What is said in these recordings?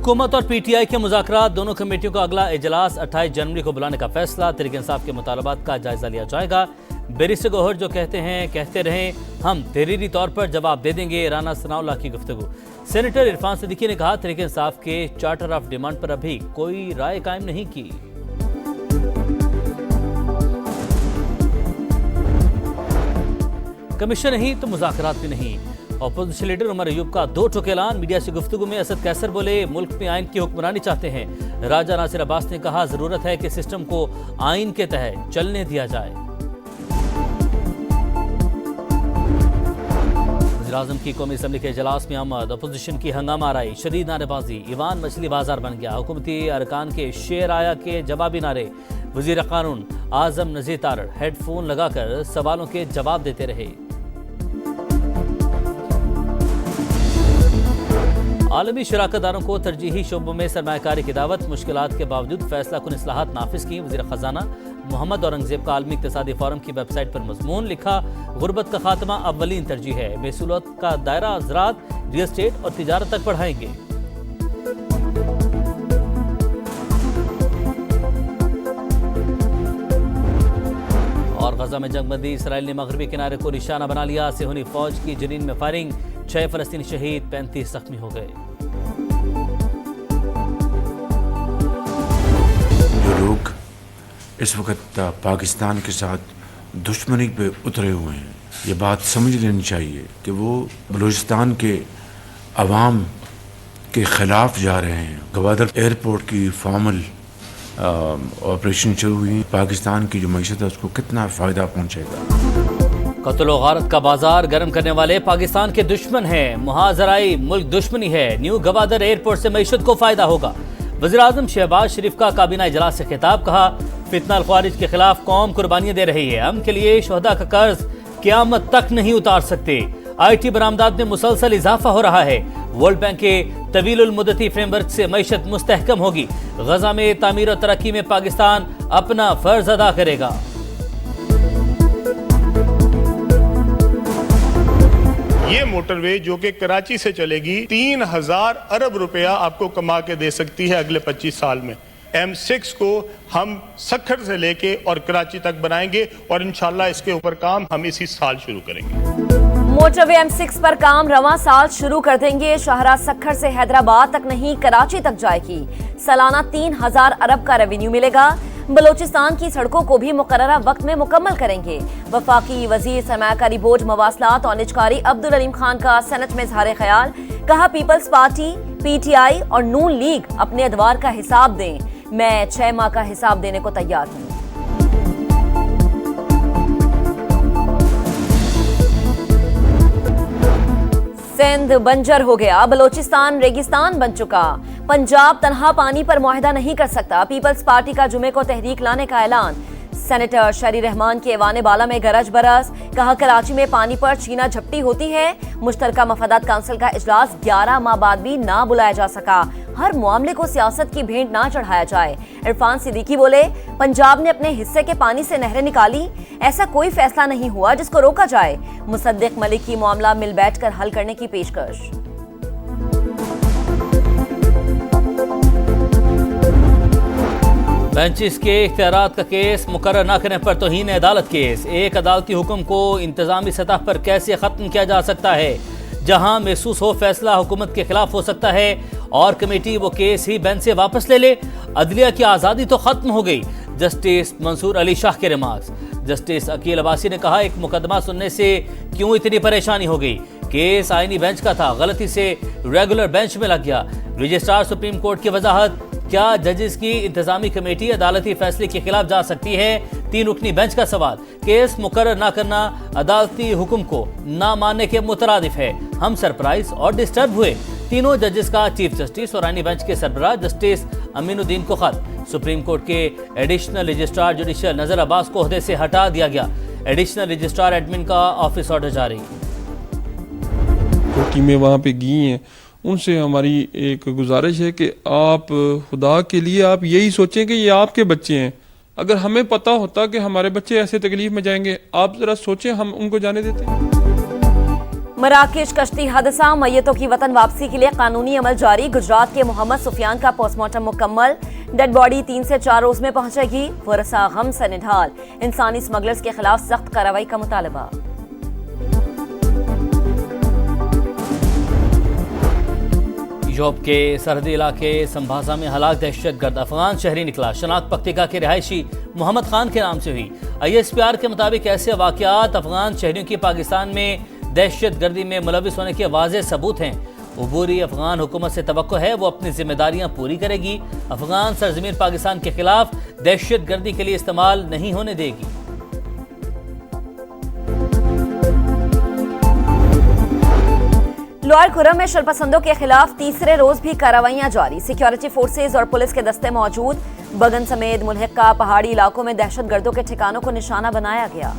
हुकूमत और पीटीआई के मुज़ाकरात, दोनों कमेटियों का अगला इजलास 28 जनवरी को बुलाने का फैसला। तहरीक इंसाफ के मुतालबात का जायजा लिया जाएगा। बैरिस्टर गौहर जो कहते रहें हम तहरीरी तौर पर जवाब दे देंगे। राना सनाउल्लाह की गुफ्तगू। सेनेटर इरफान सिद्दीकी ने कहा तहरीक इंसाफ के चार्टर ऑफ डिमांड पर अभी कोई राय कायम नहीं की। कमीशन नहीं तो मुज़ाकरात भी नहीं। अपोजिशन लीडर उमर अयूब का 2 टोक ऐलान। मीडिया से गुफ्तगू में असद कैसर बोले मुल्क में आइन की हुक्मरानी चाहते हैं। राजा नासिर अब्बास ने कहा जरूरत है कि सिस्टम को आइन के तहत चलने दिया जाए। वज़ीर-ए-आज़म की कौमी असम्बली के इजलास में आमद। अपोजिशन की हंगामा आराई, शदीद नारेबाजी। ईवान मछली बाजार बन गया। हुकूमती अरकान के शेर आया के जवाबी नारे। वज़ीर कानून आज़म नज़ीर तारड़ हेडफोन लगाकर सवालों के जवाब देते रहे। आलमी शराकतदारों को तरजीही शोबों में सरमायाकारी की दावत। मुश्किलात के बावजूद फैसला कुन इस्लाहात नाफिज की। वज़ीर ख़जाना मोहम्मद औरंगज़ेब का आलमी इक़्तिसादी फोरम की वेबसाइट पर मज़मून लिखा गुर्बत का खात्मा अव्वलीन तरजीह है। महसूलत का दायरा ज़राअत, रियल एस्टेट और तिजारत तक बढ़ाएंगे। और गजा में जंगबंदी, इसराइल ने मगरबी किनारे को निशाना बना लिया। सेहूनी फौज की जनीन में फायरिंग, 6 फ़लस्तीनी शहीद, 35 जख्मी हो गए। जो लोग इस वक्त पाकिस्तान के साथ दुश्मनी पे उतरे हुए हैं, ये बात समझ लेनी चाहिए कि वो बलूचिस्तान के अवाम के ख़िलाफ़ जा रहे हैं। गवादर एयरपोर्ट की फॉर्मल ऑपरेशन शुरू हुई। पाकिस्तान की जो मईशत है उसको कितना फ़ायदा पहुँचेगा। कत्ल और गारत का बाजार गर्म करने वाले पाकिस्तान के दुश्मन हैं। मुहाजराई मुल्क दुश्मनी है। न्यू गवादर एयरपोर्ट से मईशत को फायदा होगा। वज़ीर-ए-आज़म शहबाज शरीफ का काबीना इजलास से खिताब। कहा फितना अल ख्वारिज के खिलाफ कौम कुर्बानियां दे रही है। हम के लिए शहदा का कर्ज क़यामत तक नहीं उतार सकते। IT बरामदात में मुसलसल इजाफा हो रहा है। वर्ल्ड बैंक के तवीलुल मुद्दती फ्रेमवर्क से मईशत मुस्तहकम होगी। गजा में तामीर और तरक्की में पाकिस्तान अपना फर्ज अदा करेगा। ये मोटरवे जो कि कराची से चलेगी 3000 अरब रुपया आपको कमा के दे सकती है अगले 25 साल में। M6 को हम सक्खर से लेके और कराची तक बनाएंगे और इंशाल्लाह इसके ऊपर काम हम इसी साल शुरू करेंगे। मोटरवे M6 पर काम रवां साल शुरू कर देंगे। शाहराह सक्खर से हैदराबाद तक नहीं कराची तक जाएगी। सालाना 3000 अरब का रेवेन्यू मिलेगा। बलोचिस्तान की सड़कों को भी मुकर्ररा वक्त में मुकम्मल करेंगे। वफाकी वजीर सरमायाकारी बोर्ड मवासलात और निजकारी अब्दुल अलीम खान का सेनेट में इजहार ख्याल। कहा पीपल्स पार्टी, PTI और नून लीग अपने अदवार का हिसाब दें। मैं 6 माह का हिसाब देने को तैयार हूँ। सिंध बंजर हो गया, बलोचिस्तान रेगिस्तान बन चुका। पंजाब तनहा पानी पर मुआहदा नहीं कर सकता। पीपल्स पार्टी का जुमे को तहरीक लाने का ऐलान। सेनेटर शरी रहमान के ऐवान बाला में गरज बरस। कहा कराची में पानी पर छीना झपटी होती है। मुश्तरका मफादात काउंसिल का इजलास 11 माह बाद भी ना बुलाया जा सका। हर मामले को सियासत की भेंट ना चढ़ाया जाए। इरफान सिद्दीकी बोले पंजाब ने अपने हिस्से के पानी से नहरें निकाली, ऐसा कोई फैसला नहीं हुआ जिसको रोका जाए। मुसद्दिक मलिक की मामला मिल बैठकर हल करने की पेशकश। बेंचेस के इख्तियारात का केस मुकर्रर न करने पर तौहीन अदालत केस। एक अदालती हुक्म को इंतजामी सतह पर कैसे खत्म किया जा सकता है। जहां महसूस हो फैसला हुकूमत के खिलाफ हो सकता है और कमेटी वो केस ही बेंच से वापस ले ले। अदलिया की आज़ादी तो खत्म हो गई। जस्टिस मंसूर अली शाह के रिमार्क्स। जस्टिस अकील अब्बासी ने कहा एक मुकदमा सुनने से क्यों इतनी परेशानी हो गई। केस आईनी बेंच का था, गलती से रेगुलर बेंच में लग गया। रजिस्ट्रार सुप्रीम कोर्ट की वजाहत। क्या जजेस की इंतजामी कमेटी अदालती फैसले के खिलाफ जा सकती है। 3 रुकनी बेंच का सवाल। केस मुकर्रर न करना अदालती हुक्म को ना मानने के मुतरादिफ है। हम सरप्राइज और डिस्टर्ब हुए। तीनों जजेस का चीफ जस्टिस और आईनी बेंच के सरबराह जस्टिस अमीनुद्दीन को खत। सुप्रीम कोर्ट के एडिशनल रजिस्ट्रार जुडिशियल नजर अब्बास को ओहदे से हटा दिया गया। एडिशनल रजिस्ट्रार एडमिन का ऑफिस ऑर्डर जारी। टीमें वहाँ पे गई हैं, उनसे हमारी एक गुजारिश है कि आप खुदा के लिए आप यही सोचें कि ये आपके बच्चे हैं। अगर हमें पता होता कि हमारे बच्चे ऐसे तकलीफ में जाएंगे, आप जरा सोचें हम उनको जाने देते हैं। मराकेश कश्ती हादसा, मैयतों की वतन वापसी के लिए कानूनी अमल जारी। गुजरात के मोहम्मद सुफियान का पोस्टमार्टम मुकम्मल, डेड बॉडी 3 से 4 रोज में पहुंचेगी। वरसा गम से निढाल, इंसानी स्मगलर्स के खिलाफ सख्त कार्रवाई का मुतालबा। यूरोप के सरहदी इलाके संभाजा में हलाक दहशतगर्द अफगान शहरी निकला। शनाख्त पख्तिका के रिहायशी मोहम्मद खान के नाम से हुई। ISPR के मुताबिक ऐसे वाकयात अफगान शहरियों की पाकिस्तान में दहशतगर्दी में मुलविस होने के वाज़ेह सबूत हैं। उबूरी अफगान हुकूमत से तवक्को है वो अपनी जिम्मेदारियां पूरी करेगी, अफगान सरजमीन पाकिस्तान के खिलाफ दहशतगर्दी के लिए इस्तेमाल नहीं होने देगी। लोअर खुरम में शरपसंदों के खिलाफ तीसरे रोज भी कार्रवाइयां जारी। सिक्योरिटी फोर्सेज और पुलिस के दस्ते मौजूद। बगन समेत मुल्हिका पहाड़ी इलाकों में दहशतगर्दों के ठिकानों को निशाना बनाया गया।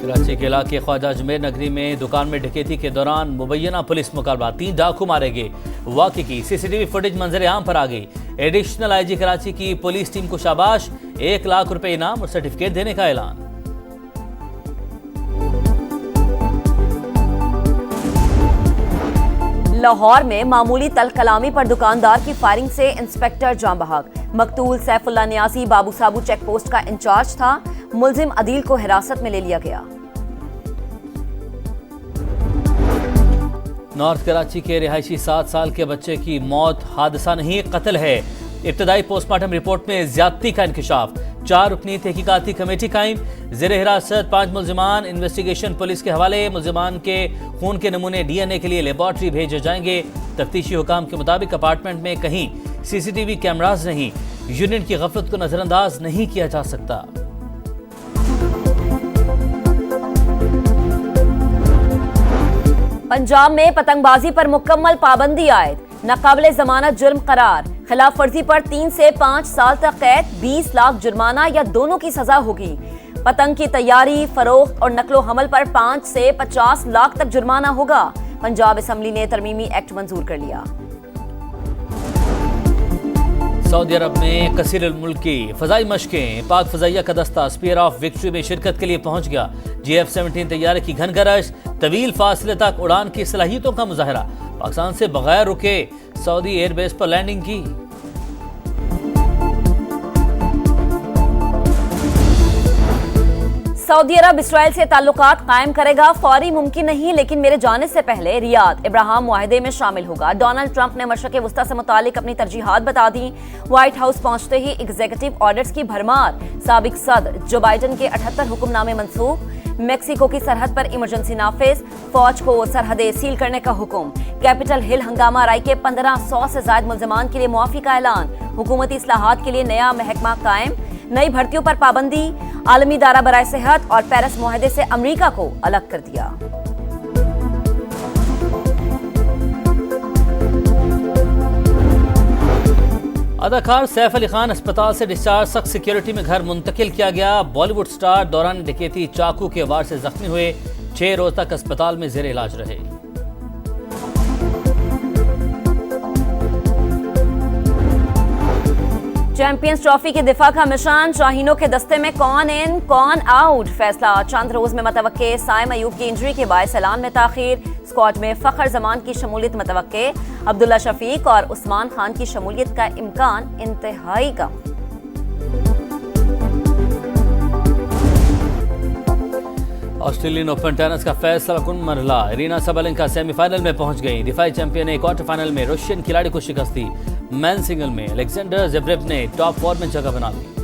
कराची के इलाके ख्वाजा अजमेर नगरी में दुकान में डकैती के दौरान मुबैना पुलिस मुकाबला, 3 डाकू मारे गए। वाक़े की CCTV फुटेज मंजर आम पर आ गई। एडिशनल IG कराची की पुलिस टीम को शाबाश, 1 लाख रुपए इनाम और सर्टिफिकेट देने का ऐलान। लाहौर में मामूली तल कलामी पर दुकानदार की फायरिंग से इंस्पेक्टर जान बहक। मकतूल सैफुल्ला नियाजी बाबू साबू चेक पोस्ट का इंचार्ज था। मुलजिम अदील को हिरासत में ले लिया गया। नॉर्थ कराची के रिहायशी 7 साल के बच्चे की मौत हादसा नहीं कत्ल है। इब्तदाई पोस्टमार्टम रिपोर्ट में ज्यादती का इंकशाफ। 4 रुकनी तहकीकाती कमेटी कायम। ज़ेर हिरासत 5 मुल्जिमान। इन्वेस्टिगेशन पुलिस के हवाले। मुल्जिमान के खून के नमूने DNA के लिए लेबॉर्ट्री भेजे जाएंगे। तफ्तीशी हुकाम के मुताबिक अपार्टमेंट में कहीं CCTV कैमराज नहीं। यूनिट की गफलत को नजरअंदाज नहीं किया जा सकता। पंजाब में पतंगबाजी पर मुकम्मल पाबंदी आयद। नाकाबिले जमानत जुर्म करार। खिलाफ वर्जी पर 3 से 5 साल तक कैद, 20 लाख जुर्माना या दोनों की सजा होगी। पतंग की तैयारी, फरोख्त और नकलो हमल पर 5 से 50 लाख तक जुर्माना होगा। पंजाब असम्बली ने तरमीमी एक्ट मंजूर कर लिया। सऊदी अरब में कसीर मुल्क की फजाई मशकें। पाक फजाइया का दस्ता स्पीयर ऑफ विक्ट्री में शिरकत के लिए पहुंच गया। GF-17 तैयारे की घनगरज, तवील फासले तक उड़ान की सलाहियतों का मुजाहरा। पाकिस्तान से बगैर रुके सऊदी एयरबेस पर लैंडिंग की। सऊदी अरब इसराइल से ताल्लुकात कायम करेगा। फौरी मुमकिन नहीं, लेकिन मेरे जाने से पहले रियाद इब्राहिम मुआहदे में शामिल होगा। डोनाल्ड ट्रंप ने मशरक़ वस्ता से मुतालिक अपनी तरजीहात बता दी। व्हाइट हाउस पहुंचते ही एग्जीक्यूटिव ऑर्डर्स की भरमार। साबिक सदर जो बाइडन के 78 हुक्मनामे मनसूख। मेक्सिको की सरहद पर इमरजेंसी नाफिज। फौज को सरहदें सील करने का हुक्म। कैपिटल हिल हंगामा राय के 1500 से ज्यादा मुल्जिमान के लिए मुआफी का ऐलान। हुकूमती इस्लाहात के लिए नया महकमा कायम। नई भर्तियों पर पाबंदी। आलमी दारा बराए सेहत और पेरिस मुआहदे से अमेरिका को अलग कर दिया। अदाकार सैफ अली खान अस्पताल से डिस्चार्ज, सख्त सिक्योरिटी में घर मुंतकिल किया गया। बॉलीवुड स्टार दौरान डकैती चाकू के वार से जख्मी हुए, 6 रोज तक अस्पताल में जेर इलाज रहे। चैंपियंस ट्रॉफी के दिफा का मिशन। शाहीनों के दस्ते में कौन इन कौन आउट, फैसला चंद रोज में मतवक्के। साइम अयूब की इंजरी के बायस ऐलान में ताखीर। स्क्वाड में फखर जमान की शमूलियत मतवक्के। अब्दुल्ला शफीक और उस्मान खान की शमूलियत का इम्कान इंतहाई कम। ऑस्ट्रेलियन ओपन टेनिस का फैसला कुन मरहला। इरीना सबलेंका सेमीफाइनल में पहुंच गई। दिफाई चैंपियन ने क्वार्टर फाइनल में रशियन खिलाड़ी को शिकस्त दी। मेन सिंगल में अलेक्जेंडर ज़वेरेव ने टॉप 4 में जगह बना ली।